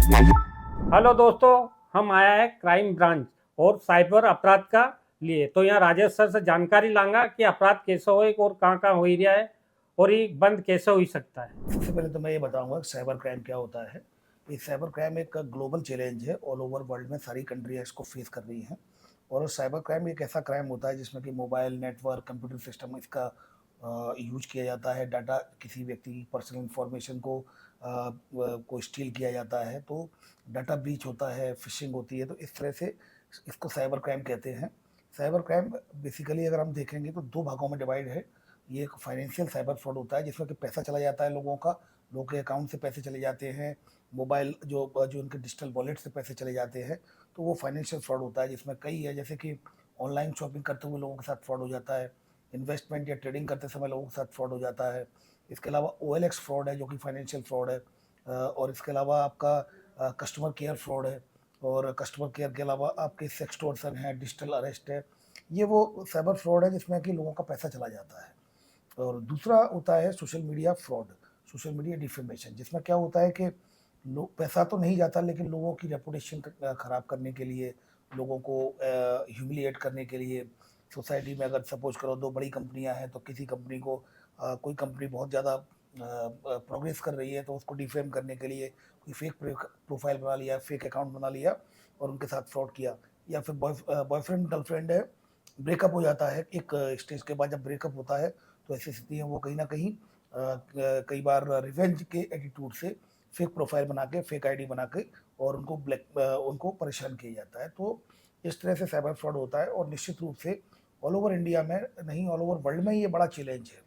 Hello दोस्तों, हम आया है क्राइम ब्रांच और साइबर अपराध का लिए। तो यहाँ राजेश सर से जानकारी लांगा कि अपराध कैसे हो और कहाँ हो रहा है और ये बंद कैसे हो सकता है। सबसे पहले तो मैं ये बताऊंगा कि साइबर क्राइम क्या होता है। ये साइबर क्राइम एक ग्लोबल चैलेंज है, ऑल ओवर वर्ल्ड में सारी कंट्रियाँ इसको फेस कर रही हैं। और साइबर क्राइम एक ऐसा क्राइम होता है जिसमें कि मोबाइल नेटवर्क कंप्यूटर सिस्टम इसका यूज किया जाता है। डाटा किसी व्यक्ति की पर्सनल इंफॉर्मेशन को स्टील किया जाता है, तो डाटा ब्रीच होता है, फिशिंग होती है। तो इस तरह से इसको साइबर क्राइम कहते हैं। साइबर क्राइम बेसिकली अगर हम देखेंगे तो दो भागों में डिवाइड है। ये एक फाइनेंशियल साइबर फ्रॉड होता है जिसमें कि पैसा चला जाता है लोगों के अकाउंट से पैसे चले जाते हैं, मोबाइल जो जो उनके डिजिटल वॉलेट से पैसे चले जाते हैं। तो वो फाइनेंशियल फ्रॉड होता है जिसमें कई है, जैसे कि ऑनलाइन शॉपिंग करते हुए लोगों के साथ फ्रॉड हो जाता है, इन्वेस्टमेंट या ट्रेडिंग करते समय लोगों के साथ फ्रॉड हो जाता है। इसके अलावा OLX फ्रॉड है जो कि फाइनेंशियल फ्रॉड है। और इसके अलावा आपका कस्टमर केयर फ्रॉड है। और कस्टमर केयर के अलावा आपके सेक्सटोर्सन है, डिजिटल अरेस्ट है। ये वो साइबर फ्रॉड है जिसमें कि लोगों का पैसा चला जाता है। और दूसरा होता है social media fraud, social media defamation, जिसमें क्या होता है कि लोग पैसा तो नहीं जाता लेकिन लोगों की रेपुटेशन ख़राब करने के लिए, लोगों को ह्यूमिलिएट करने के लिए। सोसाइटी में अगर सपोज करो दो बड़ी कंपनियां हैं तो किसी कंपनी को कोई कंपनी बहुत ज़्यादा प्रोग्रेस कर रही है तो उसको डिफेम करने के लिए कोई फेक प्रोफाइल बना लिया, फेक अकाउंट बना लिया और उनके साथ फ्रॉड किया। या फिर बॉयफ्रेंड गर्लफ्रेंड है, ब्रेकअप हो जाता है एक स्टेज के बाद। जब ब्रेकअप होता है तो ऐसी स्थिति है वो कहीं ना कहीं कई बार रिवेंज के एटीट्यूड से फेक प्रोफाइल बना के, फेक आईडी बना के और उनको परेशान किया जाता है। तो इस तरह से साइबर फ्रॉड होता है। और निश्चित रूप से ऑल ओवर इंडिया में नहीं, ऑल ओवर वर्ल्ड में ये बड़ा चैलेंज है।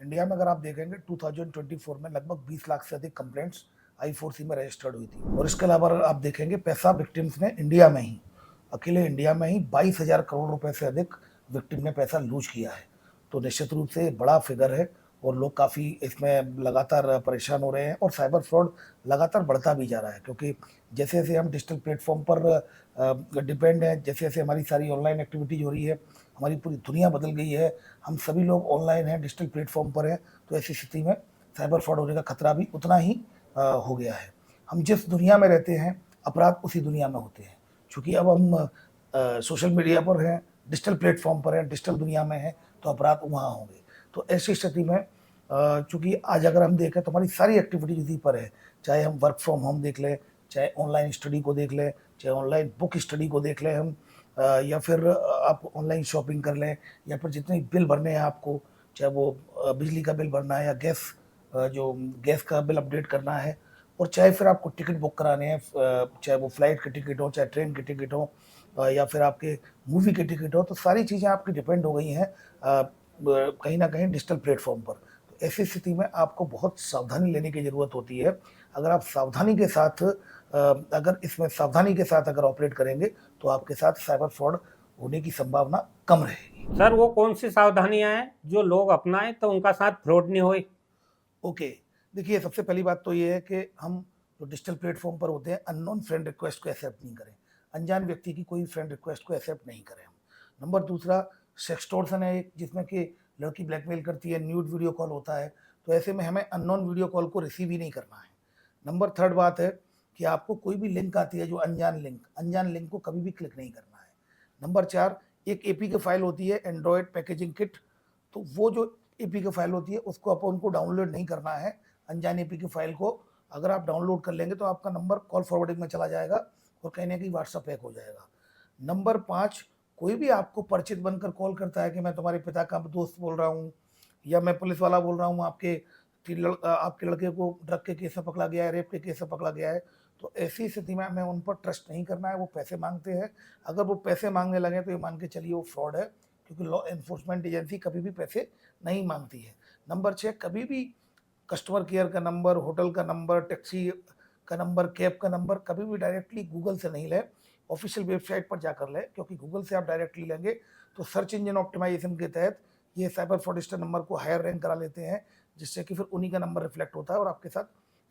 इंडिया में अगर आप देखेंगे 2024 में लगभग 20 लाख से अधिक कंप्लेंट्स I4C में रजिस्टर्ड हुई थी। और इसके अलावा आप देखेंगे पैसा विक्टिम्स ने इंडिया में ही, अकेले इंडिया में ही 22,000 करोड़ रुपए से अधिक विक्टिम ने पैसा लूज किया है। तो निश्चित रूप से बड़ा फिगर है और लोग काफ़ी इसमें लगातार परेशान हो रहे हैं। और साइबर फ्रॉड लगातार बढ़ता भी जा रहा है क्योंकि जैसे जैसे हम डिजिटल प्लेटफॉर्म पर डिपेंड हैं, जैसे जैसे हमारी सारी ऑनलाइन एक्टिविटीज हो रही है, हमारी पूरी दुनिया बदल गई है, हम सभी लोग ऑनलाइन हैं, डिजिटल प्लेटफॉर्म पर हैं। तो ऐसी स्थिति में साइबर फ्रॉड होने का खतरा भी उतना ही हो गया है। हम जिस दुनिया में रहते हैं अपराध उसी दुनिया में होते हैं। चूँकि अब हम सोशल मीडिया पर हैं, डिजिटल प्लेटफॉर्म पर हैं, डिजिटल दुनिया में हैं, तो अपराध वहाँ होंगे। तो ऐसी स्थिति में चूँकि आज अगर हम देखें तो हमारी सारी एक्टिविटीज इसी पर है। चाहे हम वर्क फ्रॉम होम देख लें, चाहे ऑनलाइन स्टडी को देख लें, चाहे ऑनलाइन बुक स्टडी को देख लें हम, या फिर आप ऑनलाइन शॉपिंग कर लें, या फिर जितने बिल भरने हैं आपको, चाहे वो बिजली का बिल भरना है या जो गैस का बिल अपडेट करना है, और चाहे फिर आपको टिकट बुक कराने हैं, चाहे वो फ्लाइट की टिकट हो, चाहे ट्रेन की टिकट हो, या फिर आपके मूवी की टिकट हो। तो सारी चीज़ें आपकी डिपेंड हो गई हैं कहीं ना कहीं डिजिटल प्लेटफॉर्म पर। तो ऐसी स्थिति में आपको बहुत सावधानी लेने की ज़रूरत होती है। अगर आप सावधानी के साथ अगर इसमें सावधानी के साथ अगर ऑपरेट करेंगे तो आपके साथ साइबर फ्रॉड होने की संभावना कम रहेगी। सर, वो कौन सी सावधानियां हैं जो लोग अपनाएं तो उनका साथ फ्रॉड नहीं होए। ओके, देखिए सबसे पहली बात तो ये है कि हम जो डिजिटल प्लेटफॉर्म पर होते हैं अननोन फ्रेंड रिक्वेस्ट को एक्सेप्ट नहीं करें। अनजान व्यक्ति की कोई फ्रेंड रिक्वेस्ट को एक्सेप्ट नहीं करें हम। नंबर दूसरा, सेक्सटोर्सन है एक, जिसमें कि लड़की ब्लैकमेल करती है, न्यूड वीडियो कॉल होता है। तो ऐसे में हमें अननोन वीडियो कॉल को रिसीव ही नहीं करना है। नंबर थर्ड बात है कि आपको कोई भी लिंक आती है जो अनजान लिंक को कभी भी क्लिक नहीं करना है। नंबर चार, एक APK फाइल होती है एंड्रॉयड पैकेजिंग किट, तो वो जो APK फाइल होती है उसको अपन को डाउनलोड नहीं करना है। अनजान APK फाइल को अगर आप डाउनलोड कर लेंगे तो आपका नंबर कॉल फॉरवर्डिंग में चला जाएगा और कहीं ना कहीं व्हाट्सअप हैक हो जाएगा। नंबर पाँच, कोई भी आपको परिचित बनकर कॉल करता है कि मैं तुम्हारे पिता का दोस्त बोल रहा हूँ या मैं पुलिस वाला बोल रहा हूँ, आपके लड़के को ड्रग के केस में पकड़ा गया है, रेप के केस में पकड़ा गया है, तो ऐसी स्थिति में हमें उन पर ट्रस्ट नहीं करना है। वो पैसे मांगते हैं, अगर वो पैसे मांगने लगे तो ये मान के चलिए वो फ्रॉड है, क्योंकि लॉ एनफोर्समेंट एजेंसी कभी भी पैसे नहीं मांगती है। नंबर छः, कभी भी कस्टमर केयर का नंबर, होटल का नंबर, टैक्सी का नंबर, कैब का नंबर कभी भी डायरेक्टली गूगल से नहीं लें, ऑफिशियल वेबसाइट पर जाकर लें। क्योंकि गूगल से आप डायरेक्टली लेंगे तो सर्च इंजन ऑप्टिमाइजेशन के तहत ये साइबर फ्रॉडस्टर नंबर को हायर रैंक करा लेते हैं, जिससे कि फिर उन्हीं का नंबर रिफ्लेक्ट होता है और आपके साथ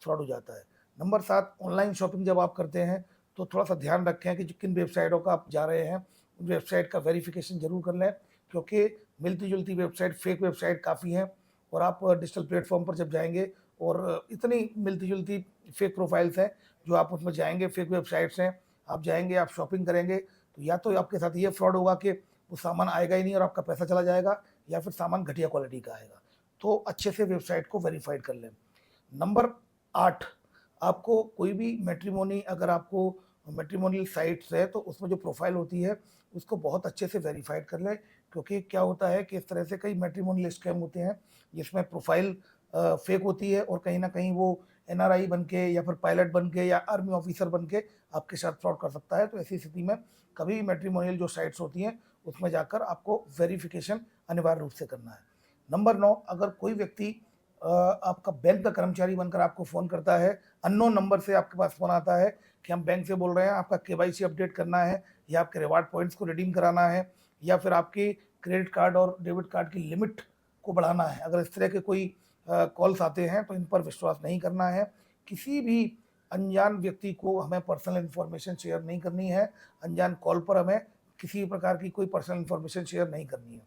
फ्रॉड हो जाता है। नंबर सात, ऑनलाइन शॉपिंग जब आप करते हैं तो थोड़ा सा ध्यान रखें कि किन वेबसाइटों का आप जा रहे हैं, उन वेबसाइट का वेरिफिकेशन जरूर कर लें, क्योंकि मिलती जुलती वेबसाइट, फेक वेबसाइट काफ़ी हैं। और आप डिजिटल प्लेटफॉर्म पर जब जाएंगे और इतनी मिलती जुलती फेक प्रोफाइल्स हैं जो आप उसमें जाएंगे, फेक वेबसाइट्स हैं, आप जाएंगे, आप शॉपिंग करेंगे, तो या तो आपके साथ ये फ्रॉड होगा कि वो सामान आएगा ही नहीं और आपका पैसा चला जाएगा, या फिर सामान घटिया क्वालिटी का आएगा। तो अच्छे से वेबसाइट को वेरीफाइड कर लें। नंबर 8, आपको कोई भी मैट्रिमोनी, अगर आपको मैट्रिमोनियल साइट्स है तो उसमें जो प्रोफाइल होती है उसको बहुत अच्छे से वेरीफाइड कर लें, क्योंकि क्या होता है कि इस तरह से कई मैट्रिमोनियल स्कैम होते हैं जिसमें प्रोफाइल फेक होती है और कहीं ना कहीं वो एनआरआई बन के या फिर पायलट बन के या आर्मी ऑफिसर बन के आपके साथ फ्रॉड कर सकता है। तो ऐसी स्थिति में कभी भी मैट्रिमोनियल जो साइट्स होती हैं उसमें जाकर आपको वेरिफिकेशन अनिवार्य रूप से करना है। नंबर 9, अगर कोई व्यक्ति आपका बैंक का कर्मचारी बनकर आपको फ़ोन करता है, अननोन नंबर से आपके पास फ़ोन आता है कि हम बैंक से बोल रहे हैं, आपका केवाईसी अपडेट करना है या आपके रिवार्ड पॉइंट्स को रिडीम कराना है या फिर आपकी क्रेडिट कार्ड और डेबिट कार्ड की लिमिट को बढ़ाना है, अगर इस तरह के कोई कॉल्स आते हैं तो इन पर विश्वास नहीं करना है। किसी भी अनजान व्यक्ति को हमें पर्सनल इन्फॉर्मेशन शेयर नहीं करनी है, अनजान कॉल पर हमें किसी प्रकार की कोई पर्सनल इन्फॉर्मेशन शेयर नहीं करनी है।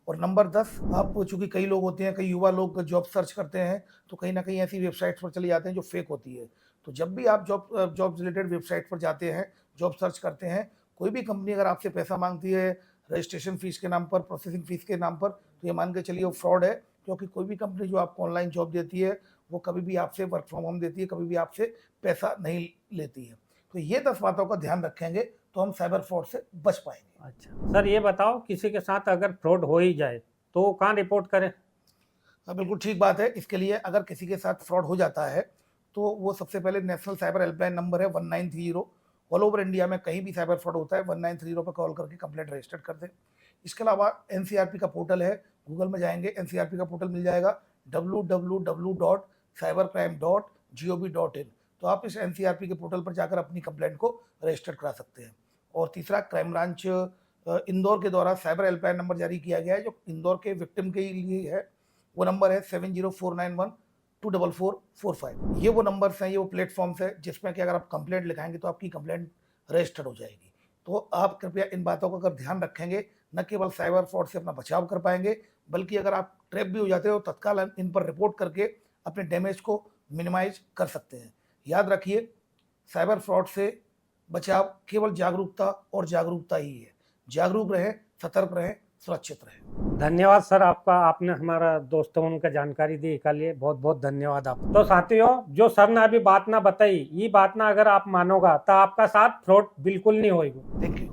और नंबर 10, आप चूँकि कई लोग होते हैं, कई युवा लोग जॉब सर्च करते हैं तो कहीं ना कहीं ऐसी वेबसाइट्स पर चले जाते हैं जो फेक होती है। तो जब भी आप जॉब रिलेटेड वेबसाइट पर जाते हैं, जॉब सर्च करते हैं, कोई भी कंपनी अगर आपसे पैसा मांगती है रजिस्ट्रेशन फीस के नाम पर, प्रोसेसिंग फीस के नाम पर, तो ये मान के चलिए वो फ्रॉड है, क्योंकि कोई भी कंपनी जो आपको ऑनलाइन जॉब देती है वो कभी भी आपसे वर्क फ्रॉम होम देती है, कभी भी आपसे पैसा नहीं लेती है। तो ये 10 बातों का ध्यान रखेंगे तो हम साइबर फ्रॉड से बच पाएंगे। अच्छा सर, ये बताओ किसी के साथ अगर फ्रॉड हो ही जाए तो कहाँ रिपोर्ट करें? हाँ, बिल्कुल ठीक बात है। इसके लिए अगर किसी के साथ फ्रॉड हो जाता है तो वो सबसे पहले नेशनल साइबर हेल्पलाइन नंबर है 1930। ऑल ओवर इंडिया में कहीं भी साइबर फ्रॉड होता है 1930 पर कॉल करके कंप्लेंट रजिस्टर कर दें। इसके अलावा एनसीआरपी का पोर्टल है, गूगल में जाएंगे, एनसीआरपी का पोर्टल मिल जाएगा www.cybercrime.gov.in। तो आप इस एनसीआरपी के पोर्टल पर जाकर अपनी कंप्लेंट को रजिस्टर करा सकते हैं। और तीसरा, क्राइम ब्रांच इंदौर के द्वारा साइबर हेल्पलाइन नंबर जारी किया गया है जो इंदौर के विक्टिम के लिए है। वो नंबर है 7049124445। ये वो नंबर्स हैं, ये वो प्लेटफॉर्म्स है जिसमें कि अगर आप कंप्लेंट लिखाएंगे तो आपकी कंप्लेंट रजिस्टर्ड हो जाएगी। तो आप कृपया इन बातों का अगर ध्यान रखेंगे, न केवल साइबर फ्रॉड से अपना बचाव कर पाएंगे, बल्कि अगर आप ट्रैप भी हो जाते हो तो तत्काल इन पर रिपोर्ट करके अपने डैमेज को मिनिमाइज कर सकते हैं। याद रखिए, साइबर फ्रॉड से बचाव केवल जागरूकता और जागरूकता ही है। जागरूक रहें, सतर्क रहें, सुरक्षित रहें। धन्यवाद सर आपका, आपने हमारा दोस्तों का जानकारी दी इसके लिए बहुत बहुत धन्यवाद आपको। तो साथियों, जो सर ने अभी बात ना बताई, ये बात ना अगर आप मानोगा तो आपका साथ फ्रॉड बिल्कुल नहीं होएगा। Thank you.